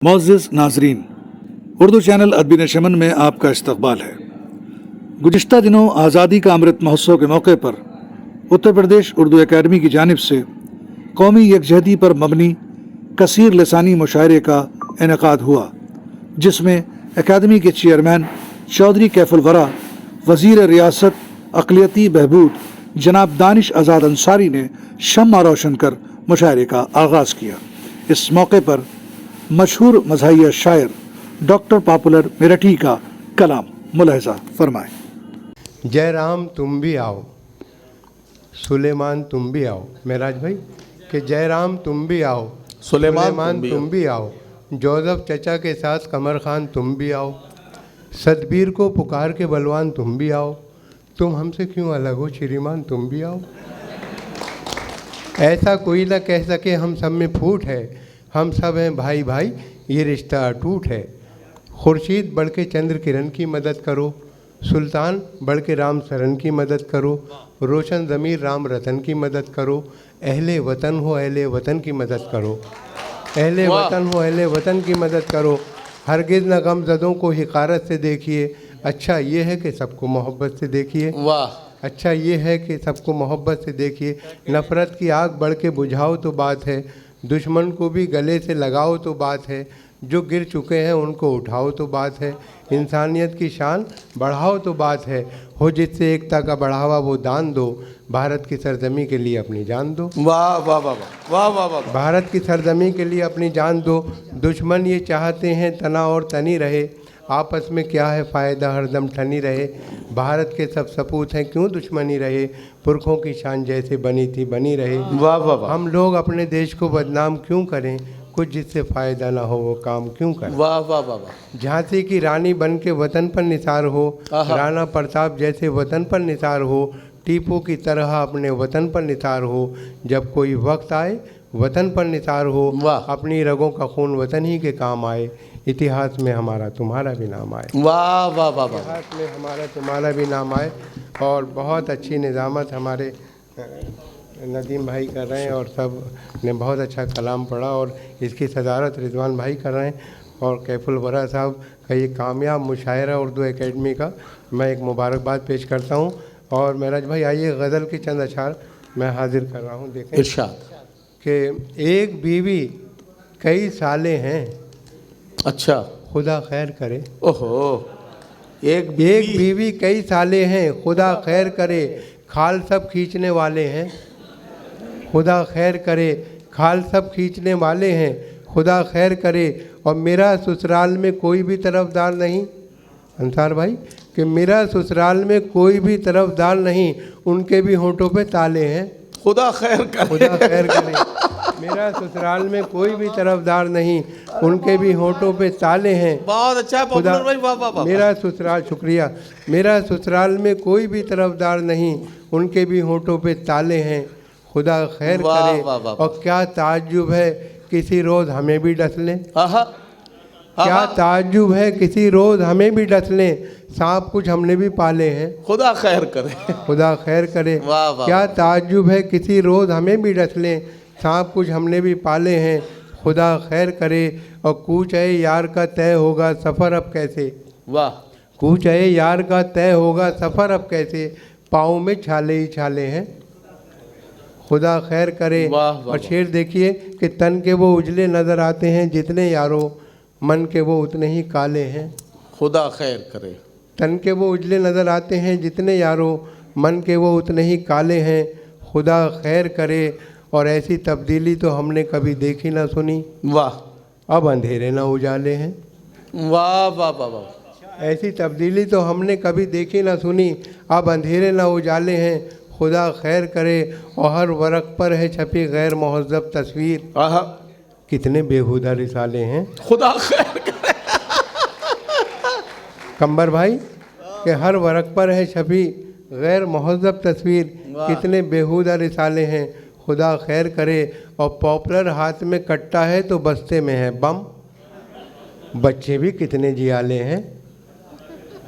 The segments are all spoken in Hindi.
मोअज़्ज़िज़ नाज़रीन, उर्दू चैनल अदबी नशमन में आपका इस्तक़बाल है। गुज़िश्ता दिनों आज़ादी का अमृत महोत्सव के मौके पर उत्तर प्रदेश उर्दू अकादमी की जानिब से कौमी यकजहती पर मबनी कसीर लसानी मुशायरे का इनेकाद हुआ, जिसमें अकादमी के चेयरमैन चौधरी कैफुल वरा, वज़ीर रियासत अक़लियती बहबूद जनाब दानिश आज़ाद अंसारी ने शम्मा रोशन कर मुशायरे का आगाज़ किया। इस मौके पर मशहूर मज़ाहिया शायर डॉक्टर पॉपुलर मेरठी का कलाम मुलाहिज़ा फरमाएं। जय राम तुम भी आओ, सुलेमान तुम भी आओ। मेराज भाई कि जय राम तुम भी आओ, सुलेमान तुम भी आओ, जोसेफ चचा के साथ कमर खान तुम भी आओ, सतबीर को पुकार के बलवान तुम भी आओ, तुम हमसे क्यों अलग हो श्रीमान तुम भी आओ। ऐसा कोई ना कह सके हम सब में फूट है, हम सब हैं भाई भाई ये रिश्ता अटूट है। खुर्शीद बढ़ के चंद्र किरण की मदद करो, सुल्तान बढ़ के राम सरन की मदद करो, रोशन ज़मीर राम रतन की मदद करो, अहले वतन हो अहले वतन की मदद करो, अहले वतन हो अहले वतन की मदद करो। हरगिज़ न गमज़दों को हिकारत से देखिए, अच्छा ये है कि सबको मोहब्बत से देखिए। वाह, अच्छा ये है कि सबको मोहब्बत से देखिए। नफ़रत की आग बढ़ के बुझाओ तो बात है, दुश्मन को भी गले से लगाओ तो बात है, जो गिर चुके हैं उनको उठाओ तो बात है, इंसानियत की शान बढ़ाओ तो बात है, हो जिससे एकता का बढ़ावा वो दान दो, भारत की सरजमी के लिए अपनी जान दो। वाह वाह वाह वाह वाह वाह। भारत की सरजमी के लिए अपनी जान दो, दुश्मन ये चाहते हैं तना और तनी रहे, आपस में क्या है फ़ायदा हरदम ठनी रहे, भारत के सब सपूत हैं क्यों दुश्मनी रहे, पुरखों की शान जैसे बनी थी बनी रहे। वाह वाह वाह। हम लोग अपने देश को बदनाम क्यों करें, कुछ जिससे फ़ायदा ना हो वो काम क्यों करें। वाह वाह वाह वाह। झांसी की रानी बन के वतन पर निसार हो, राणा प्रताप जैसे वतन पर निसार हो, टीपू की तरह अपने वतन पर निसार हो, जब कोई वक्त आए वतन पर निसार हो, अपनी रगों का खून वतन ही के काम आए, इतिहास में हमारा तुम्हारा भी नाम आए। वाह वाह वाह वाह। इतिहास में हमारा तुम्हारा भी नाम आए। और बहुत अच्छी निज़ामत हमारे नदीम भाई कर रहे हैं और सब ने बहुत अच्छा कलाम पढ़ा और इसकी सदारत रिजवान भाई कर रहे हैं। और कैफुल वरा साहब का ये कामयाब मुशायरा उर्दू एकेडमी का मैं एक मुबारकबाद पेश करता हूँ। और मेराज भाई आइए गज़ल के चंद अशार मैं हाजिर कर रहा हूँ। देखें इरशाद कि एक बीवी कई साले हैं, अच्छा खुदा खैर करे। ओहो, एक बीवी कई साले हैं, खुदा खैर करे, खाल सब खींचने वाले हैं, खुदा खैर करे, खाल सब खींचने वाले हैं, खुदा खैर करे। और मेरा ससुराल में कोई भी तरफदार नहीं, अंसार भाई कि मेरा ससुराल में कोई भी तरफदार नहीं, उनके भी होंठों पे ताले हैं, खुदा खैर करे, खुदा खैर करे। मेरा ससुराल में कोई भी तरफदार नहीं, उनके भी होंठों पे ताले हैं। बहुत अच्छा पॉपुलर भाई, वाह वाह वाह। मेरा ससुराल, शुक्रिया, मेरा ससुराल में कोई भी तरफदार नहीं, उनके भी होंठों पे ताले हैं, खुदा खैर करे। और क्या ताज्जुब है किसी रोज़ हमें भी डस लें, क्या ताज्जुब है किसी रोज़ हमें भी डस लें, सांप कुछ हमने भी पाले हैं, खुदा खैर करे, खुदा खैर करे। क्या ताज्जुब है किसी रोज़ हमें भी डस लें, सांप कुछ हमने भी पाले हैं, खुदा खैर करे। और कूच है यार का तय होगा सफ़र अब कैसे, वाह, कूच है यार का तय होगा सफ़र अब कैसे, पाँव में छाले ही छाले हैं, खुदा खैर करे। और शेर देखिए कि तन के वो उजले नज़र आते हैं जितने यारों, मन के वो उतने ही काले हैं, खुदा खैर करे। तन के वो उजले नज़र आते हैं जितने यारों, मन के वो उतने ही काले हैं, खुदा खैर करे। और ऐसी तब्दीली तो हमने कभी देखी ना सुनी, वाह, अब अंधेरे ना उजाले हैं, वाह वाह वाह वाह। ऐसी तब्दीली तो हमने कभी देखी ना सुनी, अब अंधेरे ना उजाले हैं, खुदा खैर करे। और हर वरक़ पर है छपी गैर महज़्ज़ब तस्वीर, कितने बेहुदा रिसाले हैं, खुदा खैर करे। कंबर भाई कि हर वरक़ पर है छपी गैर महज़्ज़ब तस्वीर, कितने बेहुदा रिसाले हैं, खुदा खैर करे। और पॉपुलर हाथ में कट्टा है तो बस्ते में है बम, बच्चे भी कितने जियाले हैं,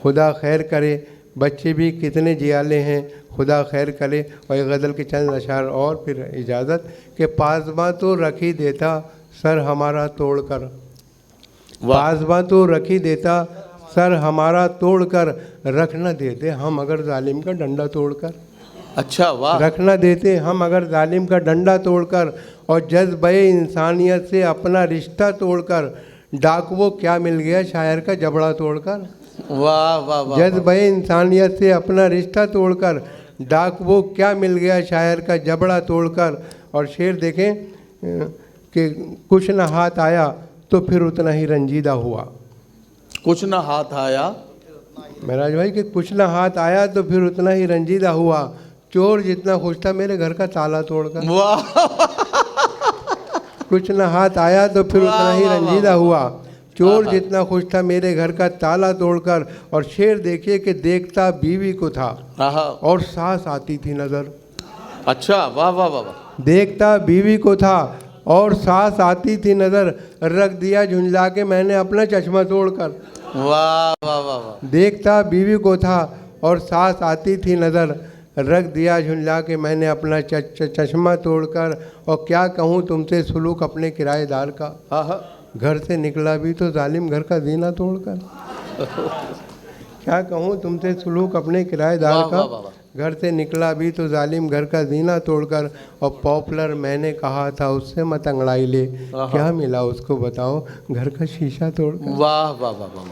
खुदा खैर करे, बच्चे भी कितने जियाले हैं, खुदा खैर करे। और ये गज़ल के चंद अशार और फिर इजाज़त कि पासबां तो रख ही देता सर हमारा तोड़ कर, पासबां तो रख ही देता, सर हमारा तोड़ कर रख न देते हम अगर जालिम का डंडा तोड़कर। अच्छा, वाह। रख न देते हम अगर जालिम का डंडा तोड़कर, और जज्बे इंसानियत से अपना रिश्ता तोड़कर, डाक वो क्या मिल गया शायर का जबड़ा तोड़कर। वाह वाह वाह। जज्बे इंसानियत से अपना रिश्ता तोड़कर, डाक वो क्या मिल गया शायर का जबड़ा तोड़कर। और शेर देखें कि कुछ न हाथ आया तो फिर उतना ही रंजीदा हुआ। कुछ ना हाथ आया। महराज भाई कि कुछ ना हाथ आया तो फिर उतना ही रंजीदा हुआ, चोर जितना खुश था मेरे घर का ताला तोड़कर। वाह। कुछ ना हाथ आया तो फिर उतना ही रंजीदा हुआ, चोर जितना खुश था मेरे घर का ताला तोड़कर। और शेर देखिए कि देखता बीवी को था और सास आती थी नजर। अच्छा, वाह वाह वाह वाह। देखता बीवी को था और सास आती थी नजर, रख दिया झुंझला के मैंने अपना चश्मा तोड़कर। वाह वाह वाह वाह। देखता बीवी को था और सास आती थी नज़र, रख दिया झुंझला के मैंने अपना चश्मा तोड़कर। और क्या कहूँ तुमसे सुलूक अपने किराएदार का, घर से निकला भी तो जालिम घर का जीना तोड़कर। क्या कहूँ तुमसे सुलूक अपने किराएदार का, घर से निकला भी तो जालिम घर का जीना तोड़कर। और पॉपुलर मैंने कहा था उससे मत अंगड़ाई ले, क्या मिला उसको बताओ घर का शीशा तोड़कर। वाह वाह वाह वाह।